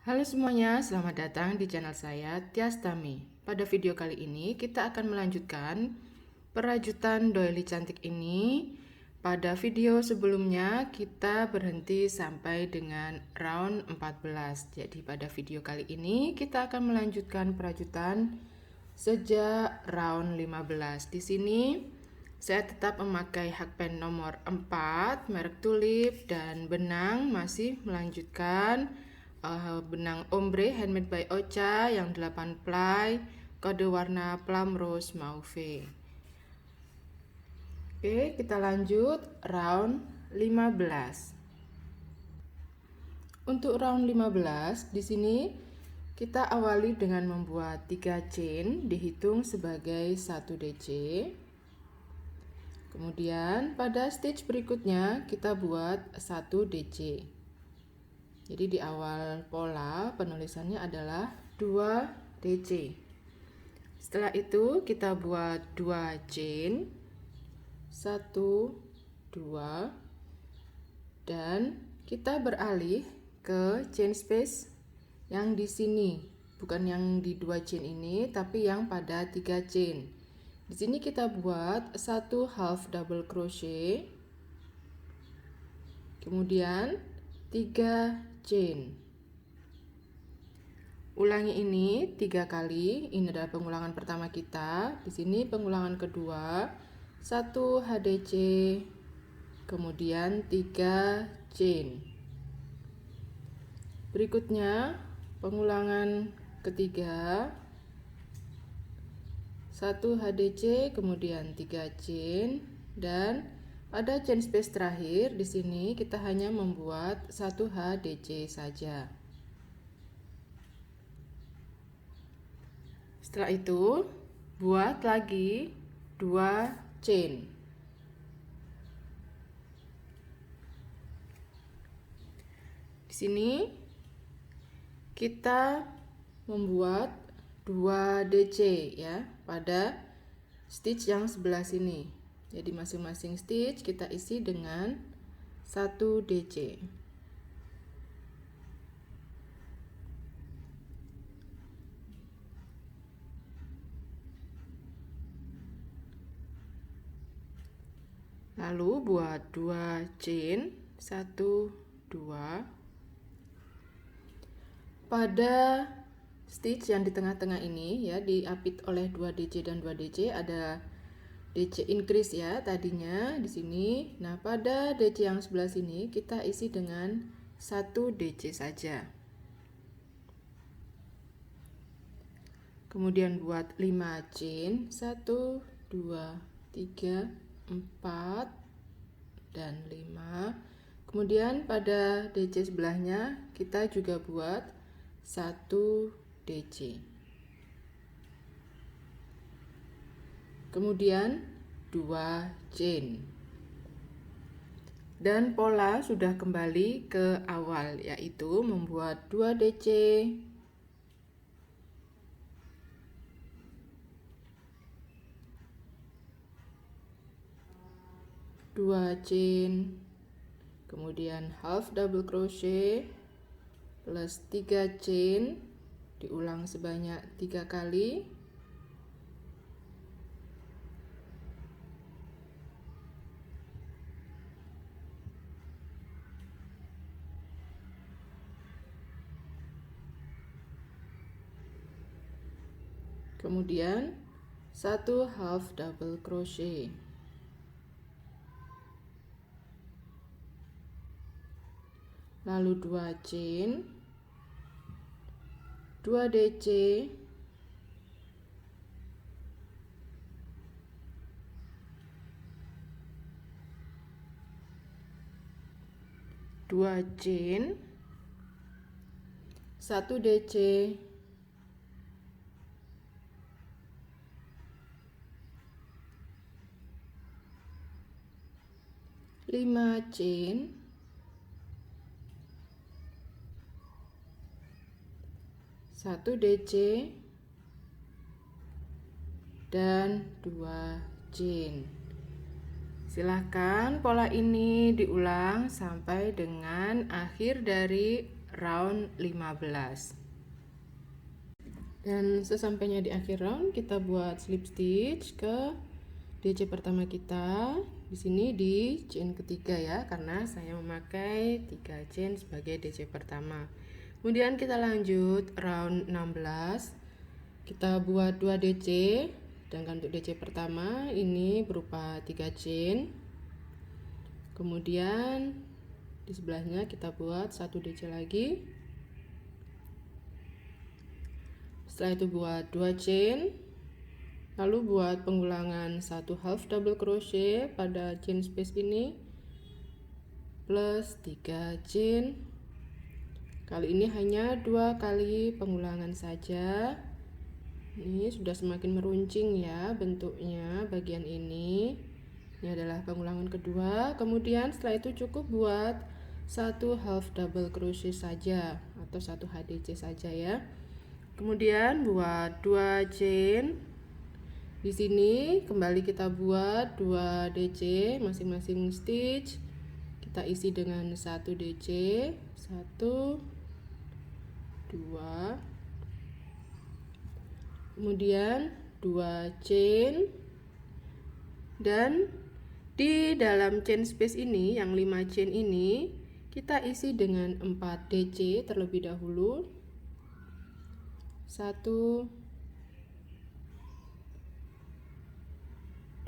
Halo semuanya, selamat datang di channel saya, Tias Tami. Pada video kali ini, kita akan melanjutkan perajutan doily cantik ini. Pada video sebelumnya, kita berhenti sampai dengan round 14. Jadi pada video kali ini, kita akan melanjutkan perajutan sejak round 15. Di sini, saya tetap memakai hakpen nomor 4, merek Tulip, dan benang masih melanjutkan benang ombre handmade by Ocha yang 8 ply, kode warna plum rose mauve. Oke, kita lanjut round 15. Untuk round 15 di sini kita awali dengan membuat 3 chain dihitung sebagai 1 DC. Kemudian pada stitch berikutnya kita buat 1 DC. Jadi di awal pola penulisannya adalah 2 DC. Setelah itu kita buat 2 chain, 1, 2, dan kita beralih ke chain space yang di sini, bukan yang di 2 chain ini, tapi yang pada 3 chain. Di sini kita buat 1 half double crochet, kemudian 3 chain. Ulangi ini 3 kali. Ini adalah pengulangan pertama kita. Di sini pengulangan kedua, 1 HDC, kemudian 3 chain. Berikutnya pengulangan ketiga, 1 HDC, kemudian 3 chain, dan pada chain space terakhir di sini kita hanya membuat 1 HDC saja. Setelah itu, buat lagi 2 chain. Di sini kita membuat 2 DC ya pada stitch yang sebelah sini. Jadi masing-masing stitch kita isi dengan 1 DC. Lalu buat 2 chain, 1, 2. Pada stitch yang di tengah-tengah ini ya, diapit oleh 2 DC dan 2 DC, ada DC increase ya tadinya di sini. Nah, pada DC yang sebelah sini kita isi dengan 1 DC saja. Kemudian buat 5 chain, 1, 2, 3, 4, dan 5. Kemudian pada DC sebelahnya kita juga buat 1 DC. Kemudian 2 chain. Dan pola sudah kembali ke awal, yaitu membuat 2 DC, 2 chain, kemudian half double crochet plus 3 chain, diulang sebanyak 3 kali. Kemudian 1 half double crochet. Lalu 2 chain, 2 DC, 2 chain, 1 DC, 5 chain, 1 DC, dan 2 chain. Silahkan pola ini diulang sampai dengan akhir dari round 15. Dan sesampainya di akhir round kita buat slip stitch ke DC pertama kita. Di sini di chain ketiga ya, karena saya memakai 3 chain sebagai DC pertama. Kemudian kita lanjut round 16. Kita buat 2 DC. Sedangkan untuk DC pertama ini berupa 3 chain. Kemudian di sebelahnya kita buat 1 DC lagi. Setelah itu buat 2 chain, lalu buat pengulangan 1 half double crochet pada chain space ini plus 3 chain. Kali ini hanya 2 kali pengulangan saja. Ini sudah semakin meruncing ya bentuknya bagian ini. Ini adalah pengulangan kedua. Kemudian setelah itu cukup buat 1 half double crochet saja atau 1 HDC saja ya. Kemudian buat 2 chain. Di sini kembali kita buat 2 DC masing-masing stitch. Kita isi dengan 1 DC, 1 2. Kemudian 2 chain. Dan di dalam chain space ini yang 5 chain ini kita isi dengan 4 DC terlebih dahulu. 1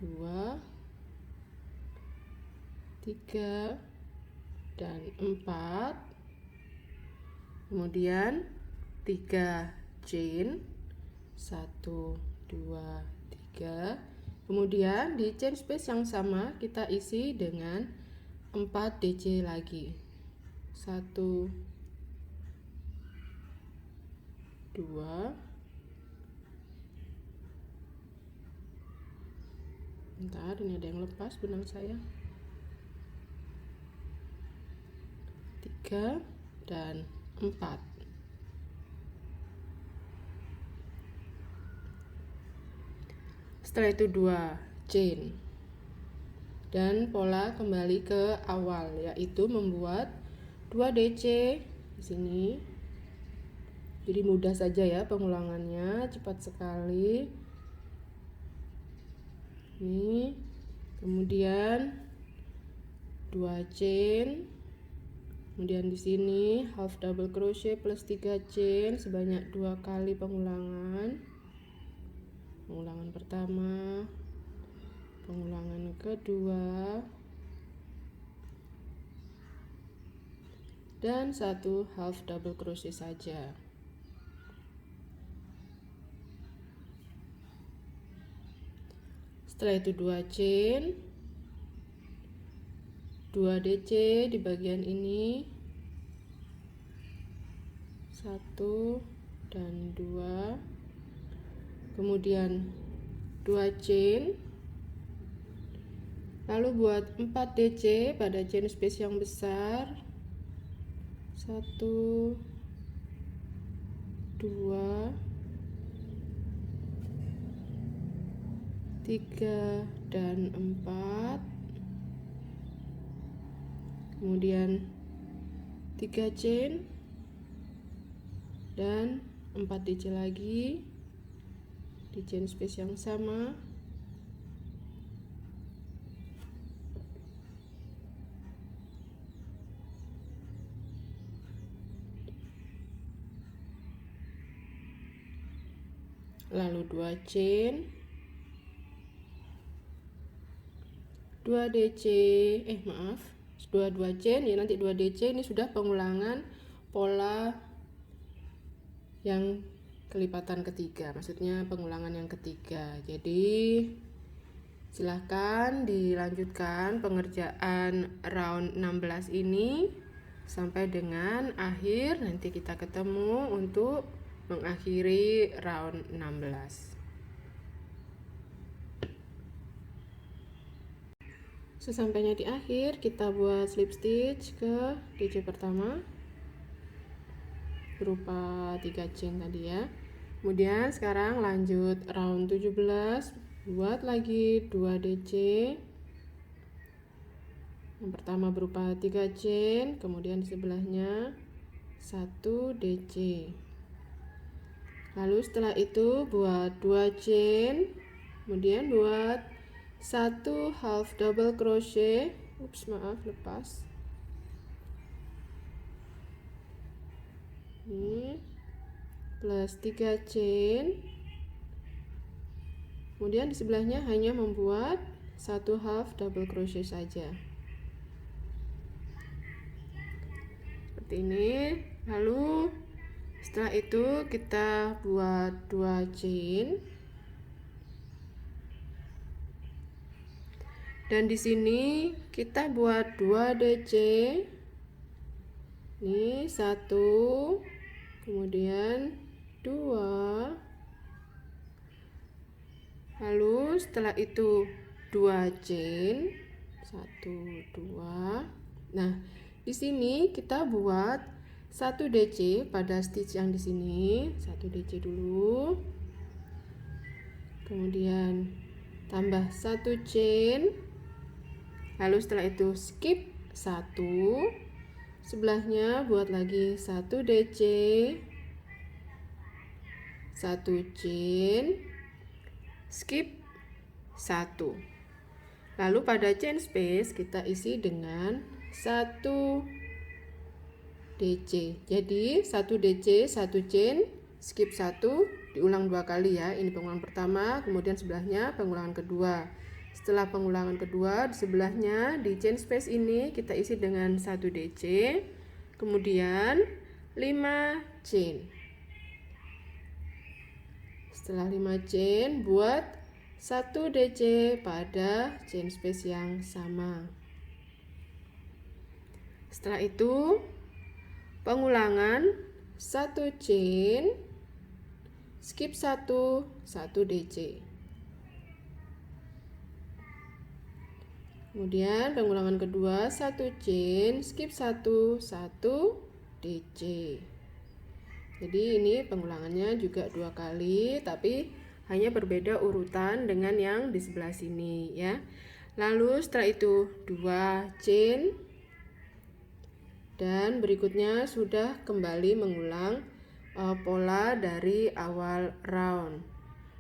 2 3 dan 4. Kemudian 3 chain, 1 2 3. Kemudian di chain space yang sama kita isi dengan 4 DC lagi. 1 2. Bentar, ini ada yang lepas benang saya. 3 dan 4. Setelah itu 2 chain. Dan pola kembali ke awal, yaitu membuat 2 DC di sini. Jadi mudah saja ya pengulangannya, cepat sekali. Ini. Kemudian 2 chain. Kemudian di sini half double crochet plus 3 chain sebanyak 2 kali pengulangan. Pengulangan pertama, pengulangan kedua, dan 1 half double crochet saja. Setelah itu 2 chain, 2 DC di bagian ini, 1 dan 2. Kemudian 2 chain, lalu buat 4 DC pada chain space yang besar. 1 2 3 dan 4. Kemudian 3 chain dan 4 DC lagi di chain space yang sama. Lalu 2 chain, 2 DC, 2 chain ya, nanti 2 DC. Ini sudah pengulangan pola yang kelipatan ketiga, maksudnya pengulangan yang ketiga. Jadi silahkan dilanjutkan pengerjaan round 16 ini sampai dengan akhir. Nanti kita ketemu untuk mengakhiri round 16. Sesampainya di akhir kita buat slip stitch ke DC pertama berupa 3 chain tadi ya. Kemudian sekarang lanjut round 17, buat lagi 2 DC. Yang pertama berupa 3 chain, kemudian di sebelahnya 1 DC. Lalu setelah itu buat 2 chain, kemudian buat 1 half double crochet. Lepas. Ini plus 3 chain. Kemudian di sebelahnya hanya membuat 1 half double crochet saja. Seperti ini. Lalu setelah itu kita buat 2 chain. Dan di sini kita buat 2 DC. Ini 1, kemudian 2. Lalu setelah itu 2 chain. 1, 2. Nah, di sini kita buat 1 DC pada stitch yang di sini. 1 DC dulu. Kemudian tambah 1 chain. Lalu setelah itu skip 1. Sebelahnya buat lagi 1 DC. 1 chain. Skip 1. Lalu pada chain space kita isi dengan 1 DC. Jadi 1 DC, 1 chain, skip 1, diulang 2 kali ya. Ini pengulangan pertama, kemudian sebelahnya pengulangan kedua. Setelah pengulangan kedua, di sebelahnya di chain space ini kita isi dengan 1 DC, kemudian 5 chain. Setelah 5 chain, buat 1 DC pada chain space yang sama. Setelah itu pengulangan 1 chain, skip 1, 1 DC. Kemudian pengulangan kedua 1 chain, skip 1, 1 DC. Jadi ini pengulangannya juga 2 kali, tapi hanya berbeda urutan dengan yang di sebelah sini ya. Lalu setelah itu 2 chain, dan berikutnya sudah kembali mengulang pola dari awal round.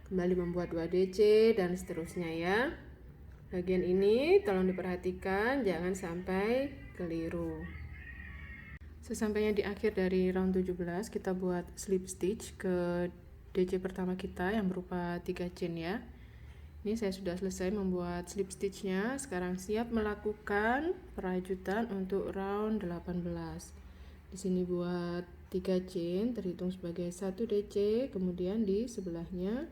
Kembali membuat 2 DC dan seterusnya ya. Bagian ini tolong diperhatikan, jangan sampai keliru. Sesampainya di akhir dari round 17, kita buat slip stitch ke DC pertama kita yang berupa 3 chain ya. Ini saya sudah selesai membuat slip stitchnya. Sekarang siap melakukan perajutan untuk round 18. Di sini buat 3 chain terhitung sebagai 1 DC, kemudian di sebelahnya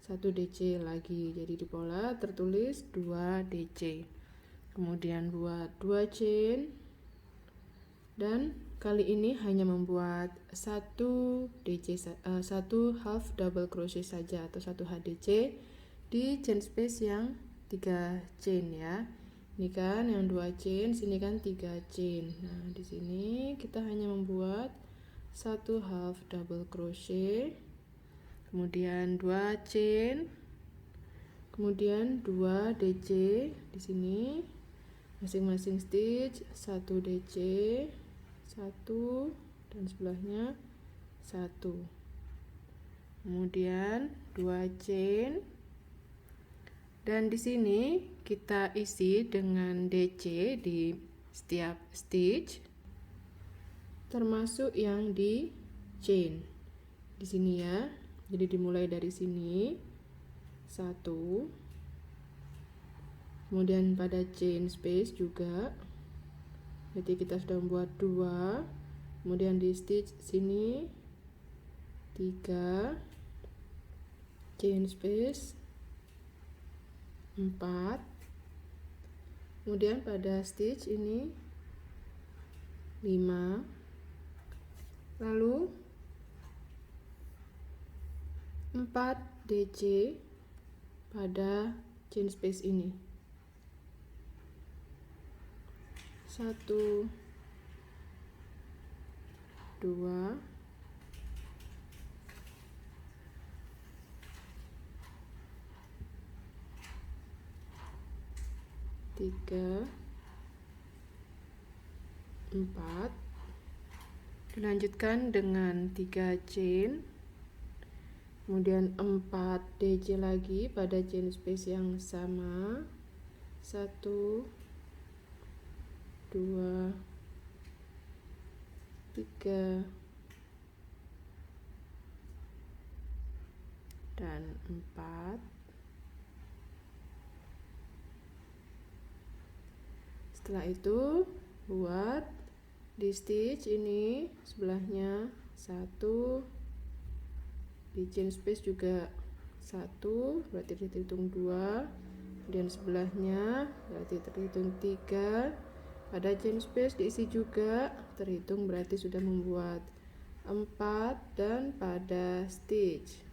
1 DC lagi. Jadi di pola tertulis 2 DC. Kemudian buat 2 chain, dan kali ini hanya membuat 1 DC, 1 half double crochet saja atau 1 HDC di chain space yang 3 chain ya. Ini kan yang 2 chain, sini kan 3 chain. Nah, di sini kita hanya membuat 1 half double crochet, kemudian 2 chain, kemudian 2 DC di sini. Masing-masing stitch 1 DC, 1, dan sebelahnya 1. Kemudian 2 chain, dan di sini kita isi dengan DC di setiap stitch, termasuk yang di chain di sini ya. Jadi dimulai dari sini 1, kemudian pada chain space juga, berarti kita sudah membuat 2, kemudian di stitch sini 3, chain space 4, kemudian pada stitch ini 5, lalu 4 DC pada chain space ini. 1, 2, 3, 4, Dilanjutkan dengan 3 chain, kemudian 4 DC lagi pada chain space yang sama. 1 2 3 dan 4. Setelah itu buat di stitch ini sebelahnya 1, di chain space juga 1, berarti terhitung 2, kemudian sebelahnya berarti terhitung 3, pada chain space diisi juga terhitung, berarti sudah membuat 4, dan pada stitch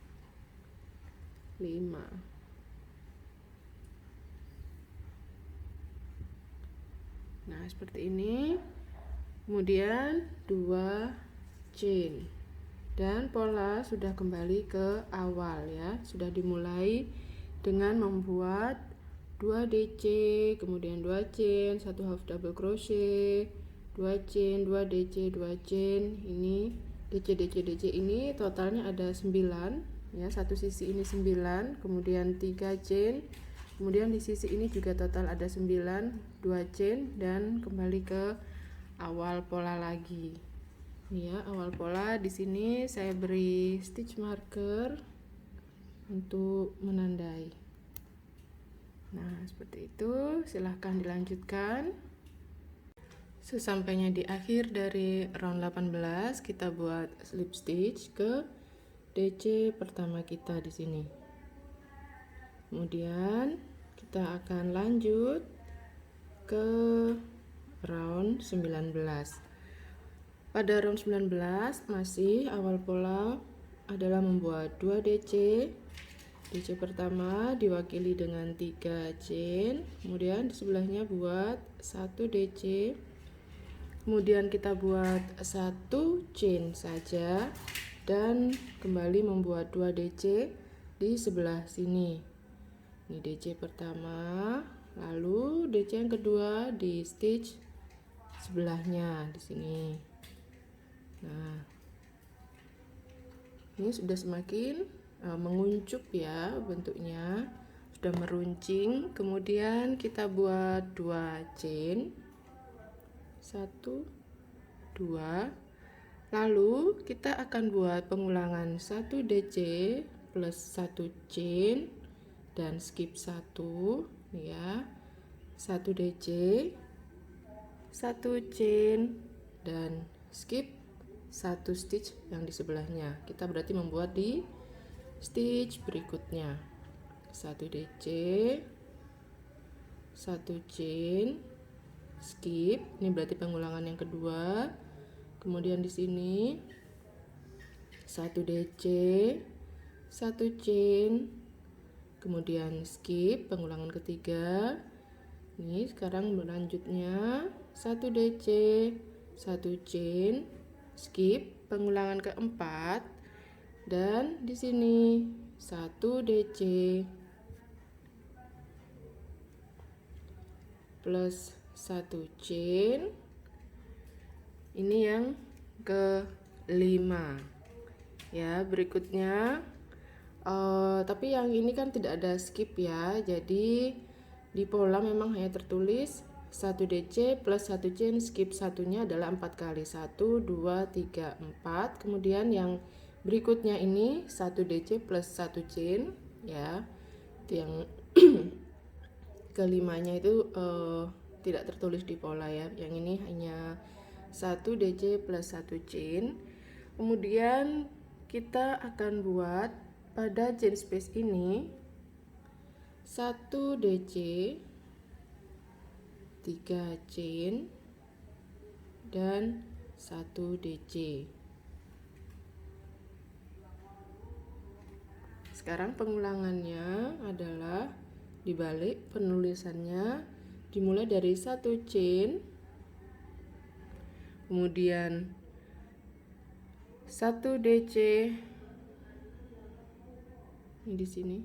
5. Nah, seperti ini. Kemudian 2 chain, dan pola sudah kembali ke awal ya. Sudah dimulai dengan membuat 2 DC, kemudian 2 chain, 1 half double crochet, 2 chain, 2 DC, 2 chain. Ini DC ini totalnya ada 9 ya. Satu sisi ini 9, kemudian 3 chain, kemudian di sisi ini juga total ada 9, 2 chain, dan kembali ke awal pola lagi. Ini ya, awal pola. Di sini saya beri stitch marker untuk menandai. Nah, seperti itu. Silahkan dilanjutkan. Sesampainya di akhir dari round 18, kita buat slip stitch ke DC pertama kita di sini. Kemudian kita akan lanjut ke round 19. Pada round 19 masih awal pola adalah membuat 2 DC. DC pertama diwakili dengan 3 chain, kemudian di sebelahnya buat 1 DC, kemudian kita buat 1 chain saja dan kembali membuat 2 DC di sebelah sini. Ini DC pertama, lalu DC yang kedua di stitch sebelahnya di sini. Nah, ini sudah semakin menguncup ya bentuknya, sudah meruncing. Kemudian kita buat 2 chain, 1 2, lalu kita akan buat pengulangan 1 DC plus 1 chain dan skip 1 ya, 1 DC, 1 chain, dan skip 1 stitch yang di sebelahnya. Kita berarti membuat di stitch berikutnya 1 DC, 1 chain, skip. Ini berarti pengulangan yang kedua. Kemudian di sini 1 DC, 1 chain, kemudian skip pengulangan ketiga. Ini sekarang berlanjutnya 1 DC, 1 chain, skip pengulangan keempat, dan di sini 1 DC plus 1 chain. Ini yang ke-5 ya. Berikutnya tapi yang ini kan tidak ada skip ya, jadi di pola memang hanya tertulis 1 DC plus 1 chain, skip satunya adalah 4 kali, 1 2 3 4. Kemudian yang berikutnya ini 1 DC plus 1 chain ya. Itu yang kelimanya itu tidak tertulis di pola ya. Yang ini hanya 1 DC plus 1 chain. Kemudian kita akan buat pada chain space ini 1 DC, 3 chain, dan 1 DC. Sekarang pengulangannya adalah dibalik penulisannya, dimulai dari 1 chain, kemudian 1 DC ini di sini,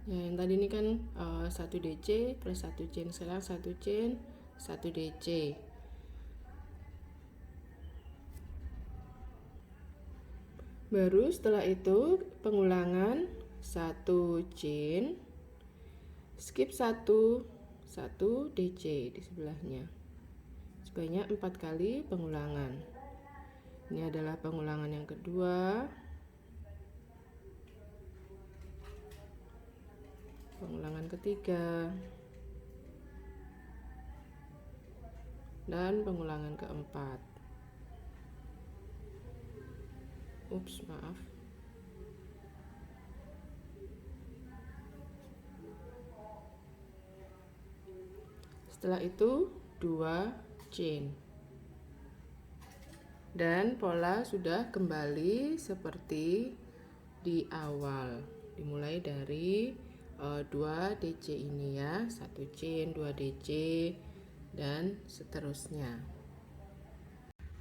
Ya, yang tadi ini kan 1 DC plus 1 chain, sekarang 1 chain 1 DC. Baru setelah itu pengulangan 1 chain, skip 1 DC di sebelahnya. Sebanyak 4 kali pengulangan. Ini adalah pengulangan yang kedua. Pengulangan ketiga. Dan pengulangan keempat. Ups, maaf. Setelah itu 2 chain. Dan pola sudah kembali seperti di awal. Dimulai dari 2 DC ini ya, 1 chain, 2 DC dan seterusnya.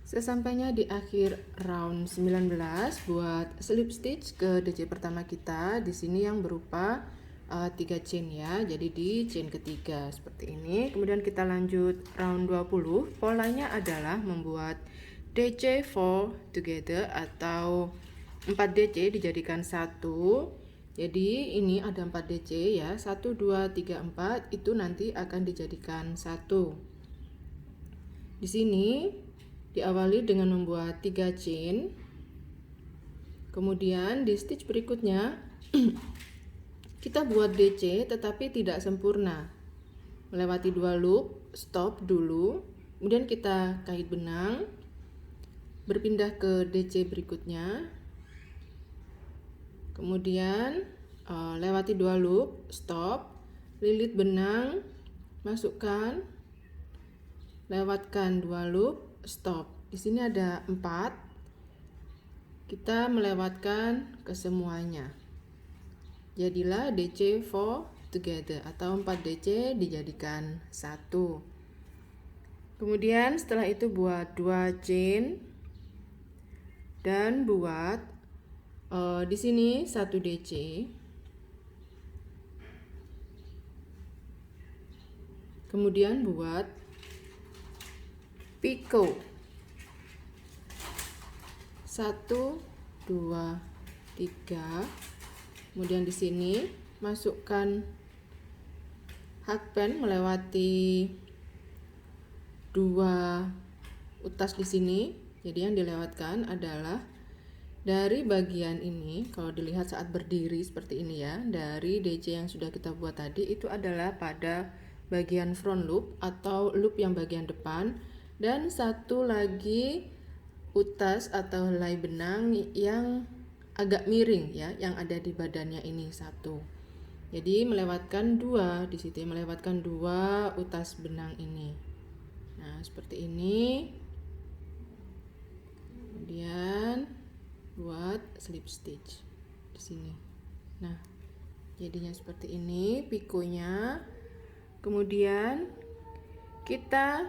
Sesampainya di akhir round 19, buat slip stitch ke DC pertama kita. Di sini yang berupa 3 chain ya. Jadi di chain ketiga seperti ini. Kemudian kita lanjut round 20. Polanya adalah membuat DC 4 together atau 4 DC dijadikan satu. Jadi ini ada 4 DC ya. 1 2 3 4 itu nanti akan dijadikan satu. Di sini diawali dengan membuat 3 chain. Kemudian di stitch berikutnya kita buat DC tetapi tidak sempurna. Melewati 2 loop, stop dulu. Kemudian kita kait benang, berpindah ke DC berikutnya. Kemudian lewati 2 loop, stop, lilit benang, masukkan, lewatkan 2 loop, stop. Di sini ada 4. Kita melewatkan ke semuanya. Jadilah DC 4 together atau 4 DC dijadikan satu. Kemudian setelah itu buat 2 chain dan buat di sini 1 DC. Kemudian buat picot 1 2 3. Kemudian di sini masukkan hakpen melewati 2 utas di sini. Jadi yang dilewatkan adalah dari bagian ini. Kalau dilihat saat berdiri seperti ini ya, dari DC yang sudah kita buat tadi itu adalah pada bagian front loop atau loop yang bagian depan, dan satu lagi utas atau helai benang yang agak miring ya, yang ada di badannya ini satu. Jadi melewatkan 2 di situ, melewatkan 2 utas benang ini. Nah, seperti ini. Kemudian buat slip stitch di sini. Nah, jadinya seperti ini pikonya. Kemudian kita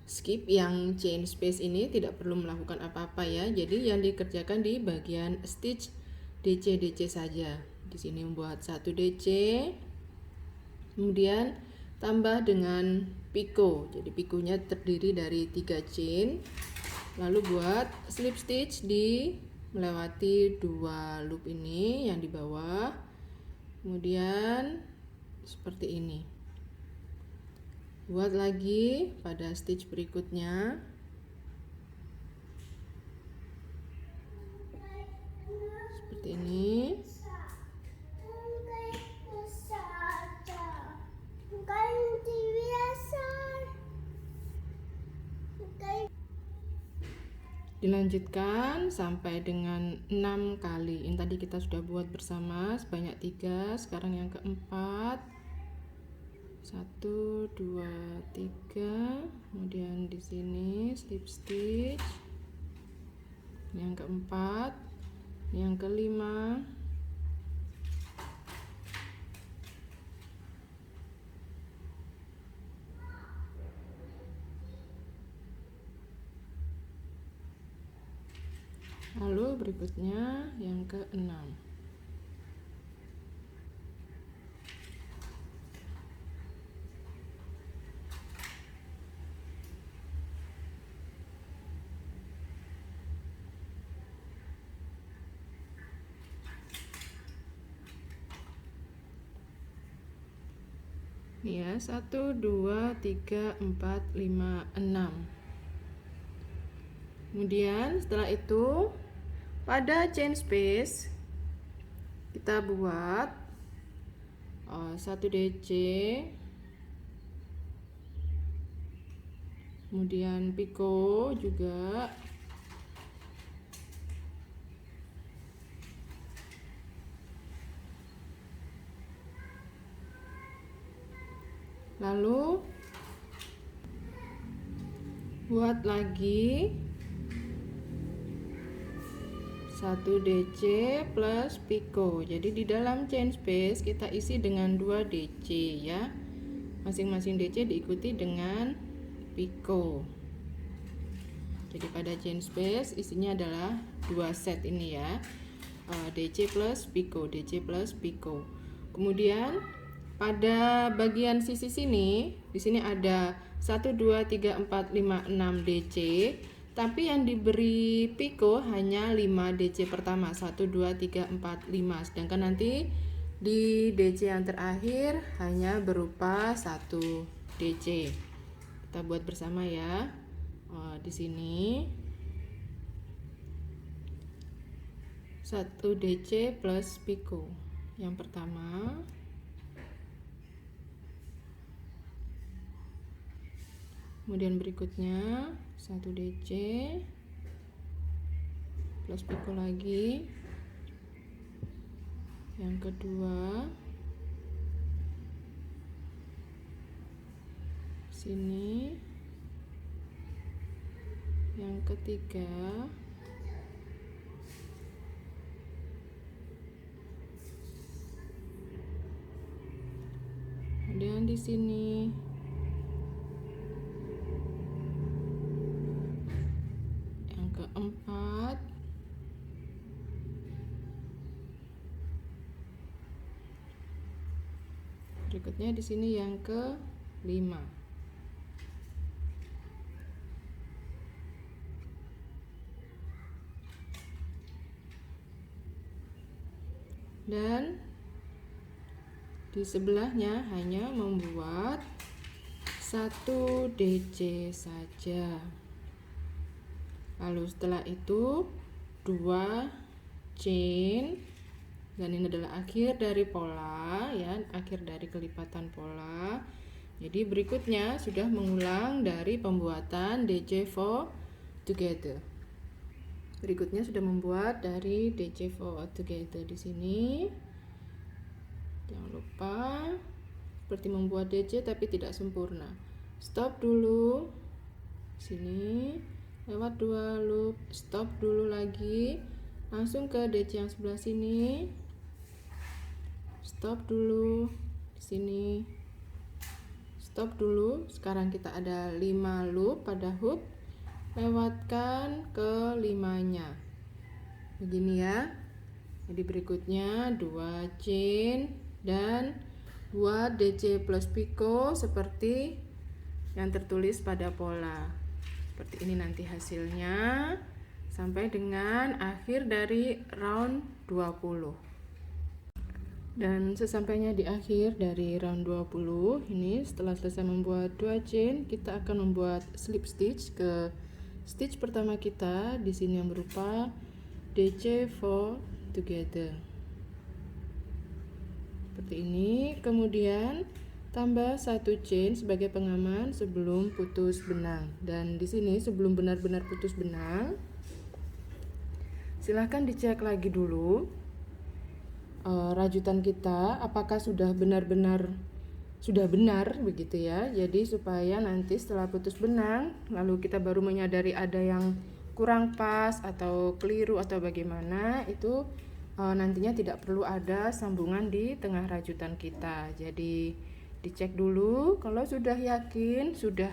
skip yang chain space ini, tidak perlu melakukan apa-apa ya. Jadi yang dikerjakan di bagian stitch DC saja. Di sini membuat 1 DC. Kemudian tambah dengan picot. Jadi picotnya terdiri dari 3 chain. Lalu buat slip stitch di melewati 2 loop ini yang di bawah. Kemudian seperti ini. Buat lagi pada stitch berikutnya. Seperti ini. Dilanjutkan sampai dengan 6 kali. Ini tadi kita sudah buat bersama sebanyak 3. Sekarang yang keempat. 1 2 3. Kemudian di sini slip stitch. Yang keempat, yang kelima. Lalu berikutnya yang keenam. Ini ya, 1 2 3 4 5 6. Kemudian setelah itu pada chain space kita buat 1 DC, kemudian piko juga, lalu buat lagi 1 DC plus piko. Jadi di dalam chain space kita isi dengan 2 DC ya. Masing-masing DC diikuti dengan piko. Jadi pada chain space isinya adalah 2 set ini ya. DC plus piko, DC plus piko. Kemudian pada bagian sisi sini, di sini ada 1 2 3 4 5 6 DC. Tapi yang diberi piko hanya 5 DC pertama, 1 2 3 4 5. Sedangkan nanti di DC yang terakhir hanya berupa 1 DC. Kita buat bersama ya. Di sini 1 DC plus piko. Yang pertama, kemudian berikutnya 1 DC plus piko lagi. Yang kedua sini. Yang ketiga kemudian di sini. Keempat, berikutnya di sini yang kelima. Dan di sebelahnya hanya membuat 1 DC saja. Lalu setelah itu 2 chain, dan ini adalah akhir dari pola ya, akhir dari kelipatan pola. Jadi berikutnya sudah mengulang dari pembuatan DC4 together. Berikutnya sudah membuat dari DC4 together di sini. Jangan lupa seperti membuat DC tapi tidak sempurna. Stop dulu. Sini. Lewat 2 loop, stop dulu lagi, langsung ke DC yang sebelah sini, stop dulu di sini, stop dulu. Sekarang kita ada 5 loop pada hook, lewatkan ke 5-nya begini ya. Jadi berikutnya 2 chain dan buat DC plus piko seperti yang tertulis pada pola. Seperti ini nanti hasilnya sampai dengan akhir dari round 20. Dan sesampainya di akhir dari round 20 ini, setelah selesai membuat 2 chain, kita akan membuat slip stitch ke stitch pertama kita di sini yang berupa DC4 together. Seperti ini. Kemudian tambah 1 chain sebagai pengaman sebelum putus benang. Dan di sini sebelum benar-benar putus benang, silahkan dicek lagi dulu rajutan kita apakah sudah benar begitu ya. Jadi supaya nanti setelah putus benang lalu kita baru menyadari ada yang kurang pas atau keliru atau bagaimana, itu nantinya tidak perlu ada sambungan di tengah rajutan kita. Jadi dicek dulu, kalau sudah yakin sudah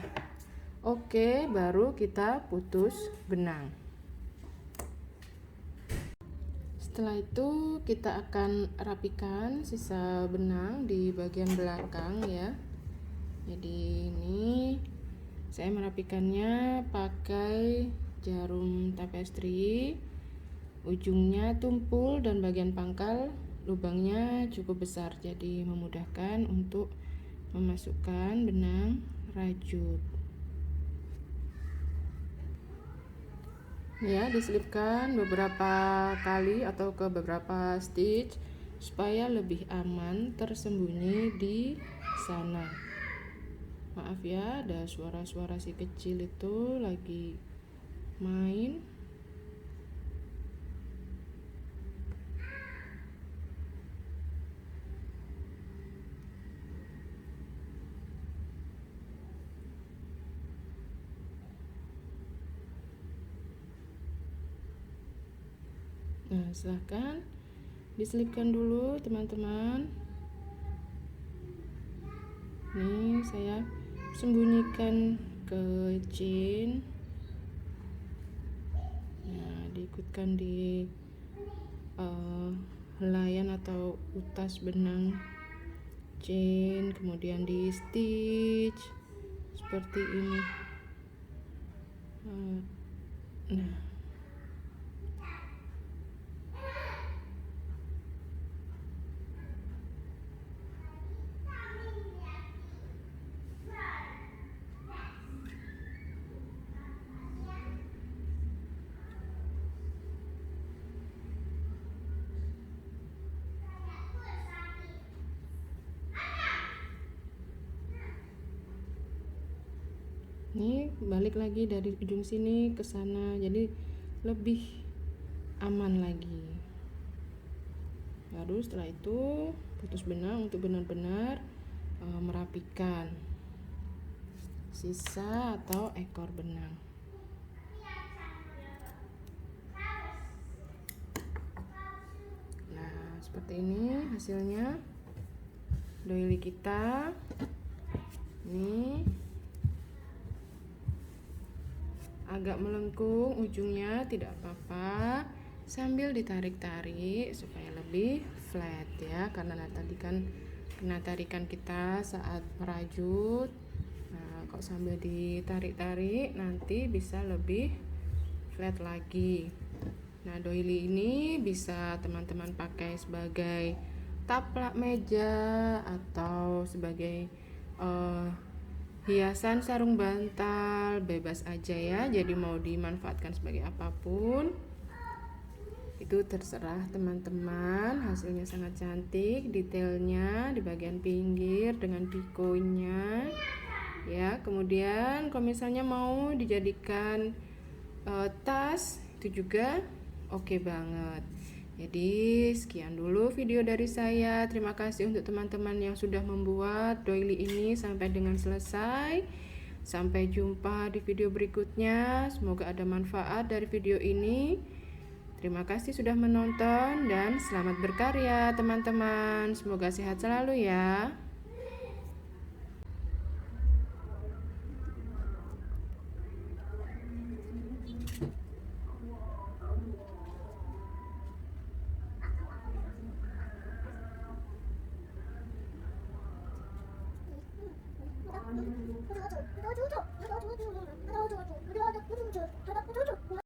oke, baru kita putus benang. Setelah itu kita akan rapikan sisa benang di bagian belakang ya. Jadi ini saya merapikannya pakai jarum tapestry, ujungnya tumpul dan bagian pangkal lubangnya cukup besar, jadi memudahkan untuk memasukkan benang rajut. Ya, diselipkan beberapa kali atau ke beberapa stitch supaya lebih aman tersembunyi di sana. Maaf ya, ada suara-suara si kecil itu lagi main. Nah, silahkan diselipkan dulu teman-teman. Nih saya sembunyikan ke chain. Nah, diikutkan di helaian atau utas benang chain, kemudian di stitch seperti ini. Nah, ini balik lagi dari ujung sini ke sana, jadi lebih aman lagi. Baru setelah itu putus benang untuk benar-benar merapikan sisa atau ekor benang. Nah, seperti ini hasilnya doily kita. Ini agak melengkung ujungnya, tidak apa-apa, sambil ditarik-tarik supaya lebih flat ya, karena tadi kan kena tarikan kita saat merajut. Nah, kalau sambil ditarik-tarik nanti bisa lebih flat lagi. Nah, doily ini bisa teman-teman pakai sebagai taplak meja atau sebagai hiasan sarung bantal, bebas aja ya. Jadi mau dimanfaatkan sebagai apapun itu terserah teman-teman. Hasilnya sangat cantik, detailnya di bagian pinggir dengan pikonya ya. Kemudian kalau misalnya mau dijadikan tas itu juga oke banget. Jadi sekian dulu video dari saya. Terima kasih untuk teman-teman yang sudah membuat doily ini sampai dengan selesai. Sampai jumpa di video berikutnya. Semoga ada manfaat dari video ini. Terima kasih sudah menonton dan selamat berkarya teman-teman. Semoga sehat selalu ya.